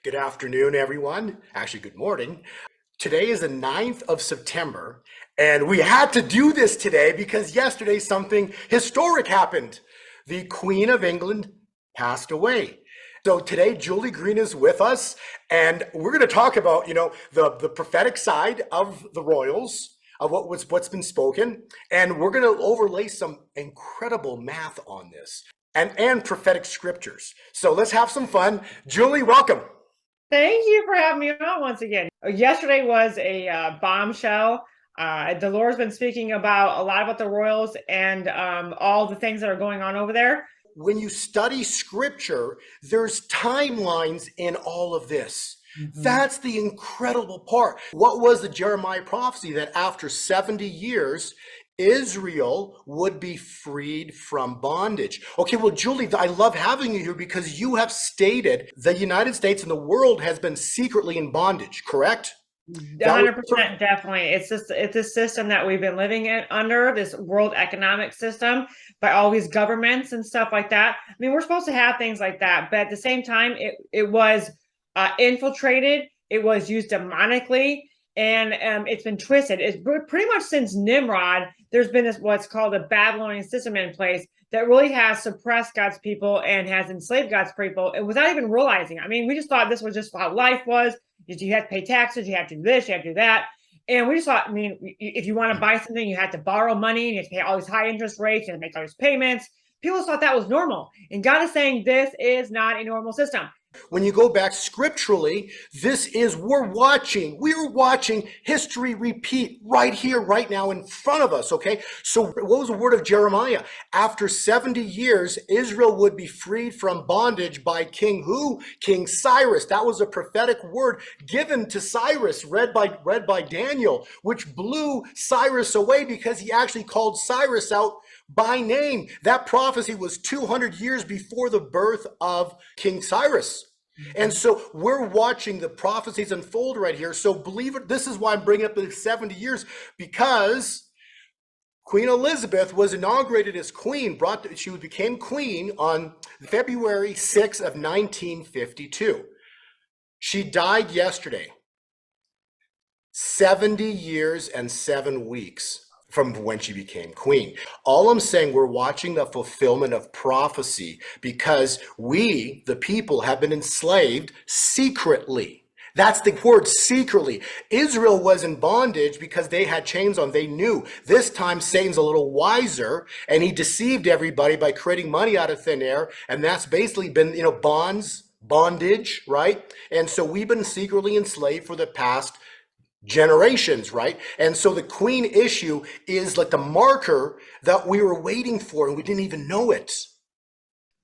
Good afternoon, everyone. Actually, good morning. Today is the 9th of September, and we had to do this today because yesterday something historic happened. The Queen of England passed away. So today, Julie Green is with us, and we're going to talk about, the prophetic side of the royals, of what's been spoken, and we're going to overlay some incredible math on this and prophetic scriptures. So let's have some fun. Julie, welcome. Thank you for having me on once again. Yesterday was a bombshell. The Lord's been speaking a lot about the royals and all the things that are going on over there. When you study scripture, there's timelines in all of this. That's the incredible part. What was the Jeremiah prophecy? That after 70 years, Israel would be freed from bondage. Okay, well, Julie, I love having you here because you have stated the United States and the world has been secretly in bondage, correct? 100% definitely. It's a system that we've been living under, this world economic system by all these governments and stuff like that. I mean, we're supposed to have things like that, but at the same time, it was infiltrated. It was used demonically. And it's been twisted. It's pretty much since Nimrod, there's been what's called a Babylonian system in place that really has suppressed God's people and has enslaved God's people, and without even realizing. I mean, we just thought this was just how life was. You had to pay taxes, you had to do this, you had to do that. And we just thought, I mean, if you want to buy something, you had to borrow money, and you had to pay all these high interest rates, and make all these payments. People just thought that was normal. And God is saying this is not a normal system. When you go back scripturally, we're watching history repeat right here, right now in front of us, okay? So what was the word of Jeremiah? After 70 years, Israel would be freed from bondage by King who? King Cyrus. That was a prophetic word given to Cyrus, read by Daniel, which blew Cyrus away because he actually called Cyrus out by name. That prophecy was 200 years before the birth of King Cyrus. And so we're watching the prophecies unfold right here. So believe it, this is why I'm bringing up the 70 years, because Queen Elizabeth was inaugurated as queen, she became queen on February 6th of 1952. She died yesterday, 70 years and 7 weeks from when she became queen. All I'm saying, we're watching the fulfillment of prophecy because we, the people, have been enslaved secretly. That's the word, secretly. Israel was in bondage because they had chains on. They knew. This time Satan's a little wiser, and he deceived everybody by creating money out of thin air. And that's basically been, bondage, right? And so we've been secretly enslaved for the past generations, right? And so the queen issue is like the marker that we were waiting for, and we didn't even know it.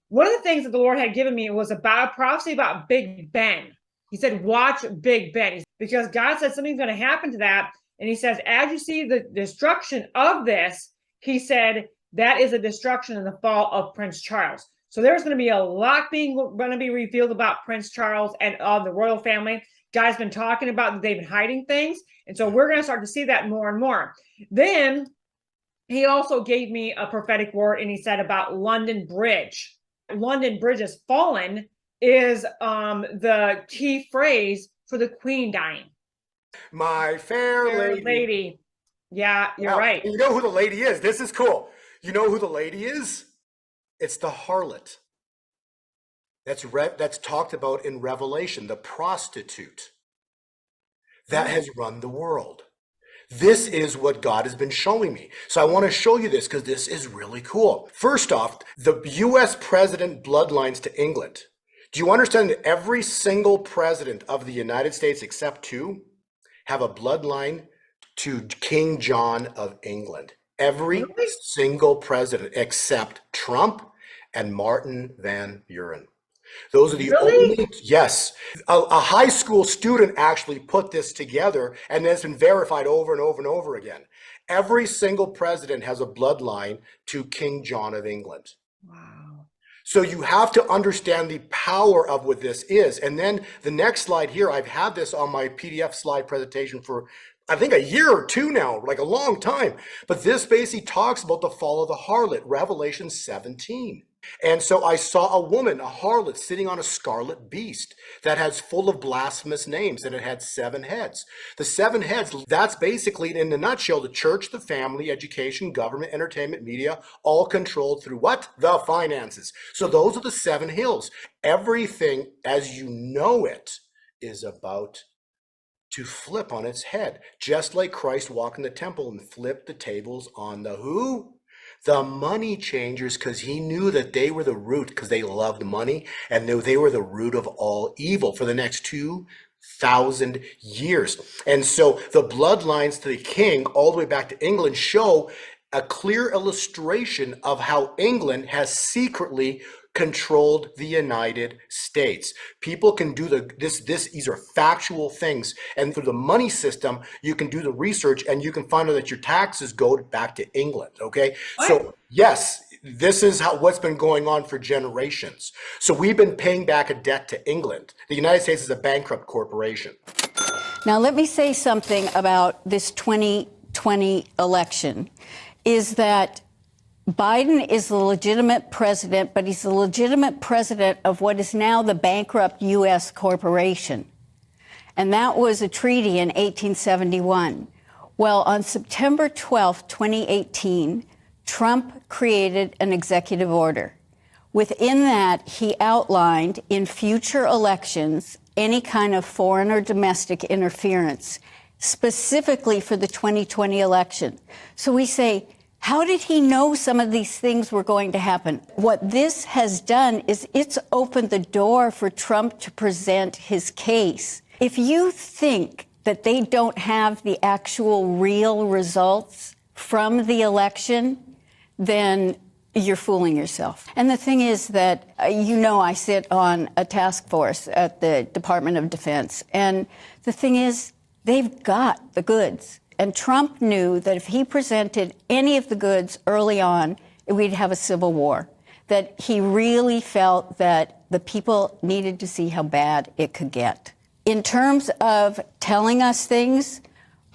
One of the things that the Lord had given me was about a prophecy about Big Ben. He said, watch Big Ben, because God said something's going to happen to that. And he says, as you see the destruction of this, he said, that is a destruction in the fall of Prince Charles. So there's going to be a lot going to be revealed about Prince Charles and the royal family. God's been talking about that they've been hiding things. And so we're going to start to see that more and more. Then he also gave me a prophetic word, and he said about London Bridge. London Bridge has fallen is the key phrase for the queen dying. My fair lady. Yeah, you're right. You know who the lady is. This is cool. You know who the lady is? It's the harlot. That's talked about in Revelation, the prostitute that has run the world. This is what God has been showing me. So I want to show you this because this is really cool. First off, the U.S. president bloodlines to England. Do you understand that every single president of the United States except 2 have a bloodline to King John of England? Every single president except Trump and Martin Van Buren. Those are the only, yes. A high school student actually put this together, and it's been verified over and over and over again. Every single president has a bloodline to King John of England. Wow. So you have to understand the power of what this is. And then the next slide here, I've had this on my PDF slide presentation for, I think, a year or 2 now, like a long time. But this basically talks about the fall of the harlot, Revelation 17. And so I saw a woman, a harlot, sitting on a scarlet beast that has full of blasphemous names, and it had 7 heads. The 7 heads, that's basically, in a nutshell, the church, the family, education, government, entertainment, media, all controlled through what? The finances. So those are the 7 hills. Everything as you know it is about to flip on its head, just like Christ walked in the temple and flipped the tables on the who? The money changers, because he knew that they were the root, because they loved money, and knew they were the root of all evil for the next 2,000 years. And so the bloodlines to the king, all the way back to England, show a clear illustration of how England has secretly controlled the United States. People can do these are factual things. And through the money system, you can do the research and you can find out that your taxes go back to England. Okay. What? So yes, this is what's been going on for generations. So we've been paying back a debt to England. The United States is a bankrupt corporation. Now, let me say something about this 2020 election, is that Biden is the legitimate president, but he's the legitimate president of what is now the bankrupt U.S. corporation. And that was a treaty in 1871. Well, on September 12, 2018, Trump created an executive order. Within that, he outlined in future elections any kind of foreign or domestic interference, specifically for the 2020 election. So we say, how did he know some of these things were going to happen? What this has done is it's opened the door for Trump to present his case. If you think that they don't have the actual real results from the election, then you're fooling yourself. And the thing is that, I sit on a task force at the Department of Defense. And the thing is, they've got the goods. And Trump knew that if he presented any of the goods early on, we'd have a civil war. That he really felt that the people needed to see how bad it could get. In terms of telling us things,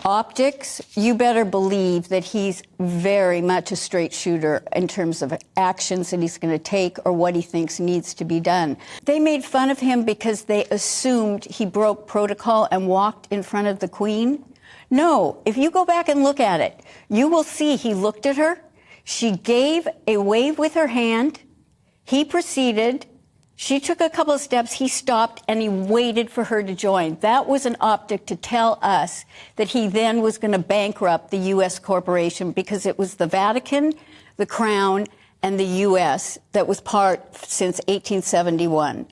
optics, you better believe that he's very much a straight shooter in terms of actions that he's going to take or what he thinks needs to be done. They made fun of him because they assumed he broke protocol and walked in front of the Queen. No, if you go back and look at it, you will see he looked at her. She gave a wave with her hand. He proceeded. She took a couple of steps. He stopped and he waited for her to join. That was an optic to tell us that he then was going to bankrupt the U.S. corporation because it was the Vatican, the Crown, and the U.S. that was part since 1871.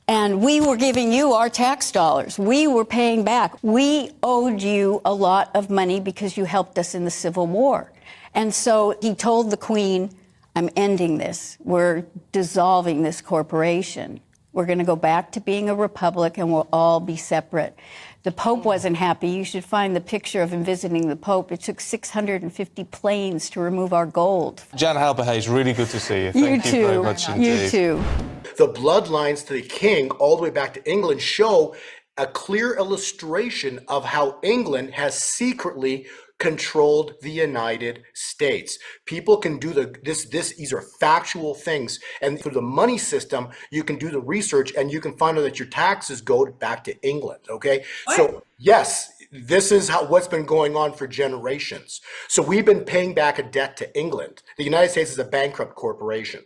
And we were giving you our tax dollars. We were paying back. We owed you a lot of money because you helped us in the Civil War. And so he told the Queen, I'm ending this. We're dissolving this corporation. We're going to go back to being a republic and we'll all be separate. The Pope wasn't happy. You should find the picture of him visiting the Pope. It took 650 planes to remove our gold. Jan Halper-Hayes, really good to see you. Thank you very much indeed. You too. The bloodlines to the king, all the way back to England, show a clear illustration of how England has secretly controlled the United States. People can do these are factual things. And through the money system, you can do the research and you can find out that your taxes go back to England. Okay. What? So yes, this is what's been going on for generations. So we've been paying back a debt to England. The United States is a bankrupt corporation.